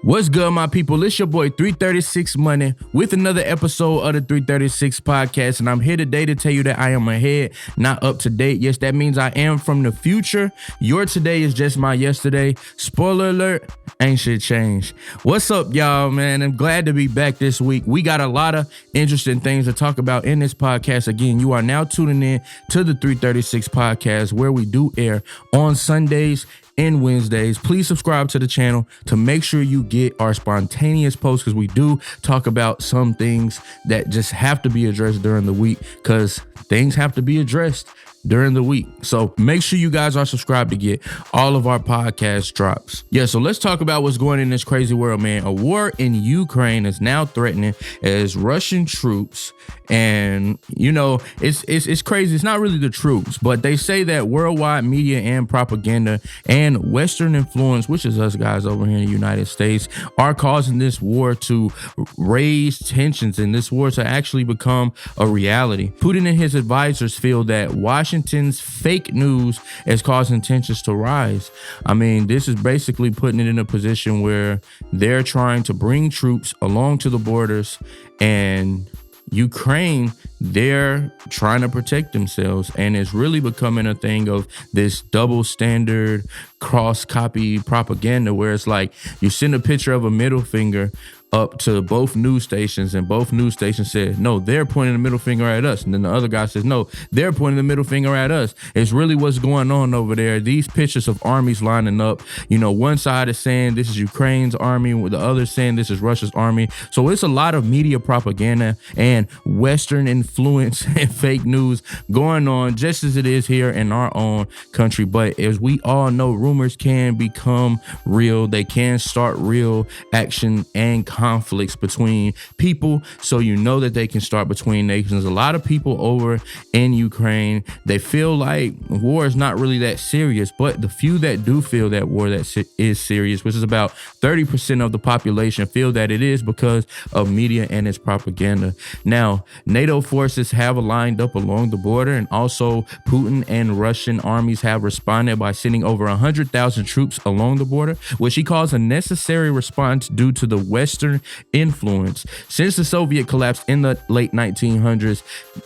What's good, my people? It's your boy 336 Money with another episode of the 336 podcast, and I'm here today to tell you that I am ahead, not up to date. Yes, that means I am from the future. Your today is just my yesterday. Spoiler alert, ain't shit changed. What's up, y'all, man? I'm glad to be back this week. We got a lot of interesting things to talk about in this podcast. Again, you are now tuning in to the 336 podcast, where we do air on Sundays and Wednesdays. Please subscribe to the channel to make sure you get our spontaneous posts, because we do talk about some things that just have to be addressed during the week, because things have to be addressed during the week. So make sure you guys are subscribed to get all of our podcast drops. Yeah, so let's talk about what's going on in this crazy world, man. A war in Ukraine is now threatening as Russian troops, and you know, it's crazy. It's not really the troops, but they say that worldwide media and propaganda and Western influence, which is us guys over here in the United States, are causing this war to raise tensions and this war to actually become a reality. Putin and his advisors feel that Washington's fake news is causing tensions to rise. I mean, this is basically putting it in a position where they're trying to bring troops along to the borders, and Ukraine, they're trying to protect themselves, and it's really becoming a thing of this double standard, cross copy propaganda, where it's like you send a picture of a middle finger up to both news stations, and both news stations said, no, they're pointing the middle finger at us. And then the other guy says, no, they're pointing the middle finger at us. It's really what's going on over there. These pictures of armies lining up, you know, one side is saying this is Ukraine's army, with the other saying this is Russia's army. So it's a lot of media propaganda and Western influence and fake news going on, just as it is here in our own country. But as we all know, rumors can become real. They can start real action and conflicts between people, so you know that they can start between nations. A lot of people over in Ukraine, they feel like war is not really that serious, but the few that do feel that war that is serious, which is about 30% of the population, feel that it is because of media and its propaganda. Now, NATO forces have aligned up along the border, and also Putin and Russian armies have responded by sending over 100,000 troops along the border, which he calls a necessary response due to the Western influence. Since the Soviet collapse in the late 1900s,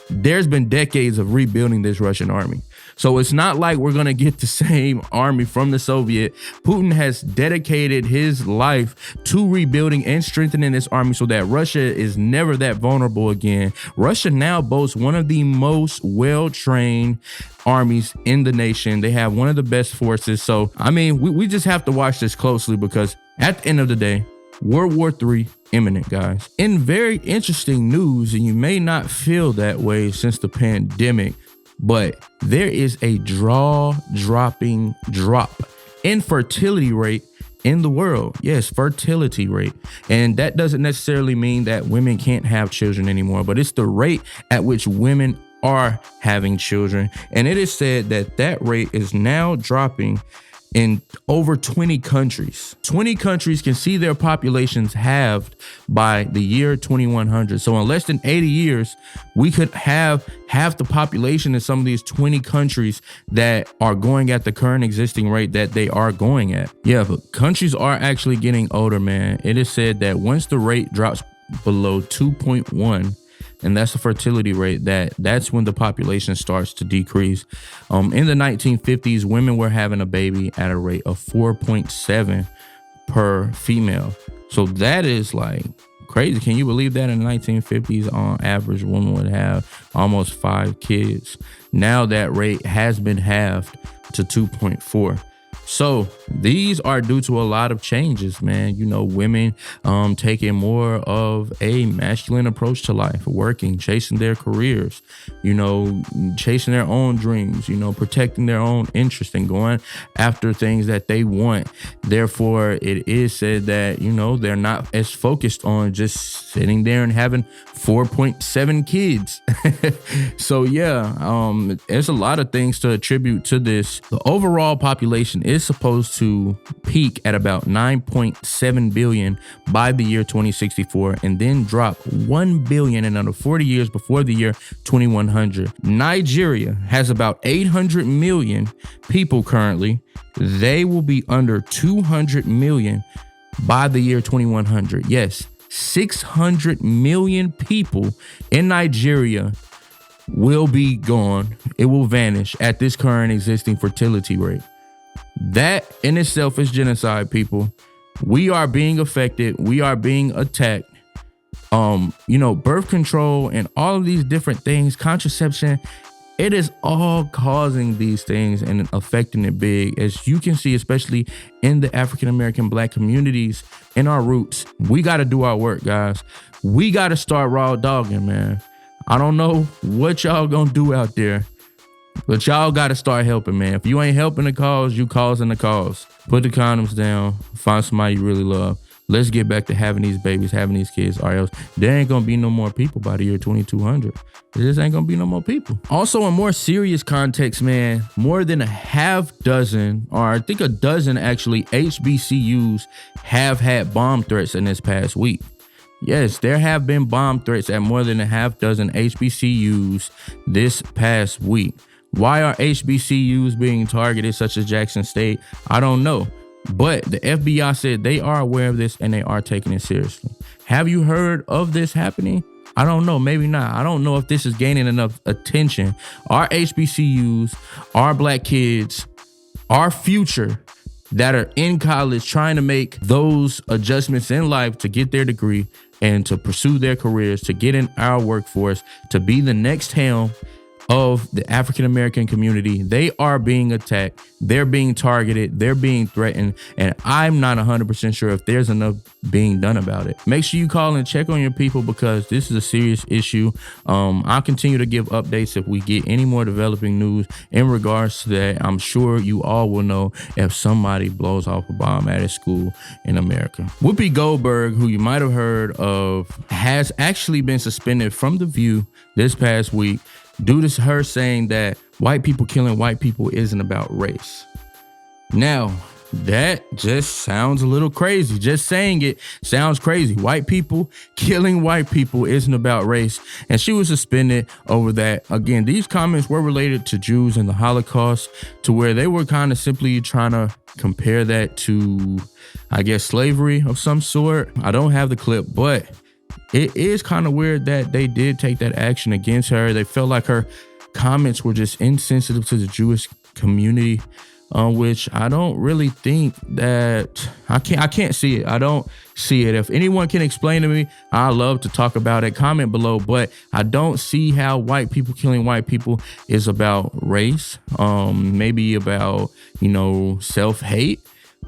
there's been decades of rebuilding this Russian army. So it's not like we're going to get the same army from the Soviet. Putin has dedicated his life to rebuilding and strengthening this army so that Russia is never that vulnerable again. Russia now boasts one of the most well-trained armies in the nation. They have one of the best forces. So, I mean, we just have to watch this closely, because at the end of the day, World War III imminent, guys. In very interesting news, and you may not feel that way since the pandemic, but there is a jaw-dropping drop in fertility rate in the world. Yes, fertility rate. And that doesn't necessarily mean that women can't have children anymore, but it's the rate at which women are having children. And it is said that that rate is now dropping in over 20 countries. 20 countries can see their populations halved by the year 2100. So in less than 80 years, we could have half the population in some of these 20 countries that are going at the current existing rate that they are going at. Yeah, but countries are actually getting older, man. It is said that once the rate drops below 2.1, and that's the fertility rate, that's when the population starts to decrease. In the 1950s, women were having a baby at a rate of 4.7 per female. So that is like crazy. Can you believe that in the 1950s, on average, women would have almost 5 kids? Now that rate has been halved to 2.4. So these are due to a lot of changes, man. You know, women taking more of a masculine approach to life, working, chasing their careers, you know, chasing their own dreams, you know, protecting their own interests and going after things that they want. Therefore, it is said that, you know, they're not as focused on just sitting there and having 4.7 kids. So, yeah, there's a lot of things to attribute to this. The overall population is supposed to peak at about 9.7 billion by the year 2064, and then drop 1 billion in under 40 years before the year 2100. Nigeria has about 800 million people currently. They will be under 200 million by the year 2100. Yes, 600 million people in Nigeria will be gone. It will vanish at this current existing fertility rate. That in itself is genocide, people. We are being affected. We are being attacked. Birth control and all of these different things, contraception, it is all causing these things and affecting it big. As you can see, especially in the African-American Black communities, in our roots, we got to do our work, guys. We got to start raw dogging, man. I don't know what y'all gonna do out there, but y'all got to start helping, man. If you ain't helping the cause, you causing the cause. Put the condoms down. Find somebody you really love. Let's get back to having these babies, having these kids, or else there ain't gonna be no more people by the year 2200. There just ain't gonna be no more people. Also, in more serious context, man, more than a half dozen, or I think a dozen actually, HBCUs have had bomb threats in this past week. Yes, there have been bomb threats at more than a half dozen HBCUs this past week. Why are HBCUs being targeted, such as Jackson State? I don't know. But the FBI said they are aware of this and they are taking it seriously. Have you heard of this happening? I don't know. Maybe not. I don't know if this is gaining enough attention. Our HBCUs, our Black kids, our future that are in college trying to make those adjustments in life to get their degree and to pursue their careers, to get in our workforce, to be the next helm of the African-American community, they are being attacked. They're being targeted. They're being threatened. And I'm not 100% sure if there's enough being done about it. Make sure you call and check on your people because this is a serious issue. I'll continue to give updates if we get any more developing news in regards to that. I'm sure you all will know if somebody blows off a bomb at a school in America. Whoopi Goldberg, who you might have heard of, has actually been suspended from The View this past week due to her saying that white people killing white people isn't about race. Now, that just sounds a little crazy. Just saying it sounds crazy. White people killing white people isn't about race. And she was suspended over that. Again, these comments were related to Jews and the Holocaust, to where they were kind of simply trying to compare that to, I guess, slavery of some sort. I don't have the clip, but it is kind of weird that they did take that action against her. They felt like her comments were just insensitive to the Jewish community, which I don't really think that I can't see it. I don't see it. If anyone can explain to me, I love to talk about it. Comment below, but I don't see how white people killing white people is about race. Maybe about, self-hate.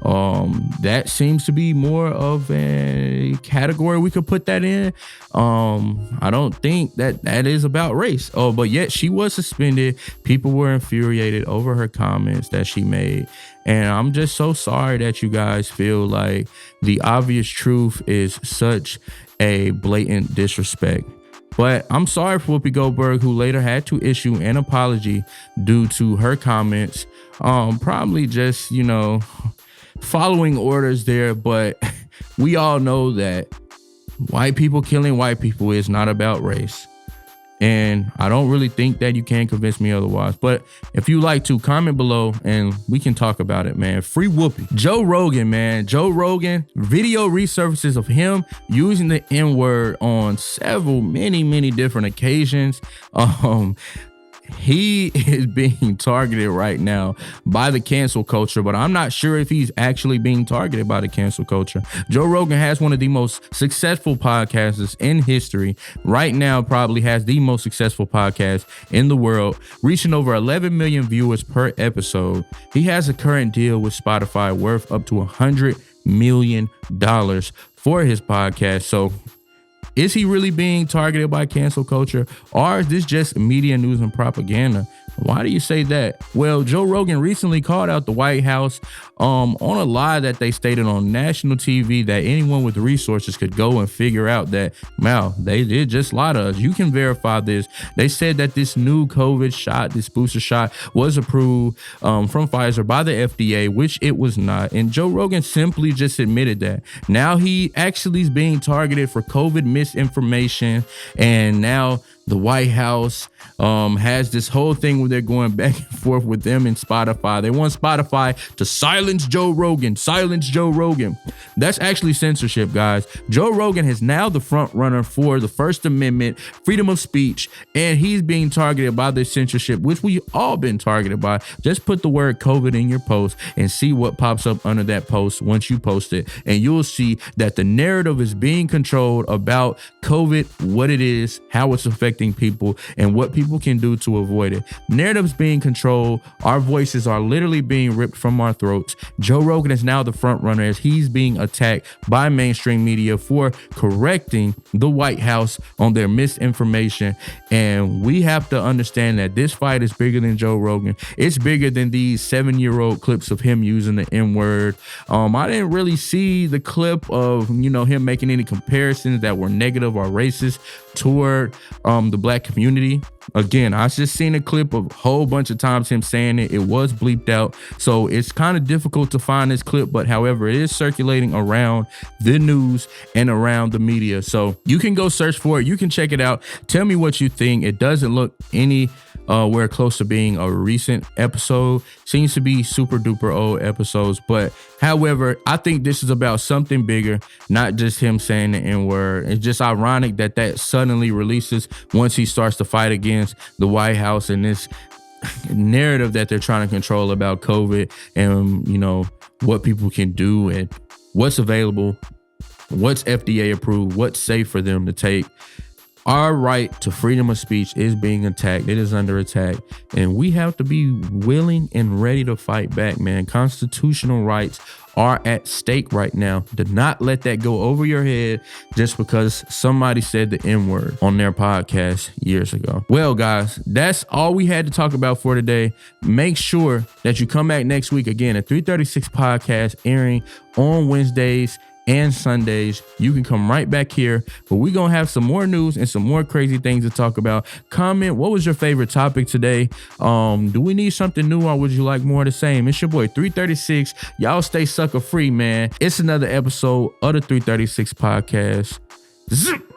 That seems to be more of a category we could put that in. I don't think that is about race. But yet she was suspended. People were infuriated over her comments that she made. And I'm just so sorry that you guys feel like the obvious truth is such a blatant disrespect. But I'm sorry for Whoopi Goldberg, who later had to issue an apology due to her comments. Probably just, following orders there, but we all know that white people killing white people is not about race. And I don't really think that you can convince me otherwise. But if you like to, comment below and we can talk about it, man. Free Whoopi. Joe Rogan, man. Joe Rogan, video resurfaces of him using the N-word on many different occasions. He is being targeted right now by the cancel culture, but I'm not sure if he's actually being targeted by the cancel culture. Joe Rogan has one of the most successful podcasters in history. Right now, probably has the most successful podcast in the world, reaching over 11 million viewers per episode. He has a current deal with Spotify worth up to $100 million for his podcast. So is he really being targeted by cancel culture, or is this just media news and propaganda? Why do you say that? Well, Joe Rogan recently called out the White House on a lie that they stated on national TV that anyone with resources could go and figure out that, wow, they did just lie to us. You can verify this. They said that this new COVID shot, this booster shot, was approved from Pfizer by the FDA, which it was not. And Joe Rogan simply just admitted that. Now he actually is being targeted for COVID misinformation. And now The White House has this whole thing where they're going back and forth with them and Spotify. They want Spotify to silence Joe Rogan. Silence Joe Rogan. That's actually censorship, guys. Joe Rogan is now the front runner for the First Amendment, freedom of speech, and he's being targeted by this censorship, which we all been targeted by. Just put the word COVID in your post and see what pops up under that post once you post it, and you'll see that the narrative is being controlled about COVID, what it is, how it's affecting people, and what people can do to avoid it. Narratives being controlled. Our voices are literally being ripped from our throats. Joe Rogan is now the front runner as he's being attacked by mainstream media for correcting the White House on their misinformation. And we have to understand that this fight is bigger than Joe Rogan. It's bigger than these 7-year-old clips of him using the N-word. I didn't really see the clip of, him making any comparisons that were negative or racist toward the black community. Again, I just seen a clip of a whole bunch of times him saying it. It was bleeped out, so it's kind of difficult to find this clip, but however, it is circulating around the news and around the media, so you can go search for it. You can check it out. Tell me what you think. It doesn't look anywhere close to being a recent episode. Seems to be super duper old episodes, but however, I think this is about something bigger, not just him saying the N-word. It's just ironic that suddenly releases once he starts to fight against the White House and this narrative that they're trying to control about COVID and, what people can do and what's available, what's FDA approved, what's safe for them to take. Our right to freedom of speech is being attacked. It is under attack, and we have to be willing and ready to fight back, man. Constitutional rights are at stake right now. Do not let that go over your head just because somebody said the N-word on their podcast years ago. Well, guys, that's all we had to talk about for today. Make sure that you come back next week again at 336 Podcast, airing on Wednesdays and Sundays. You can come right back here, but we're gonna have some more news and some more crazy things to talk about. Comment, what was your favorite topic today? Do we need something new, or would you like more of the same? It's your boy 336. Y'all stay sucker free, man. It's another episode of the 336 Podcast. Zip.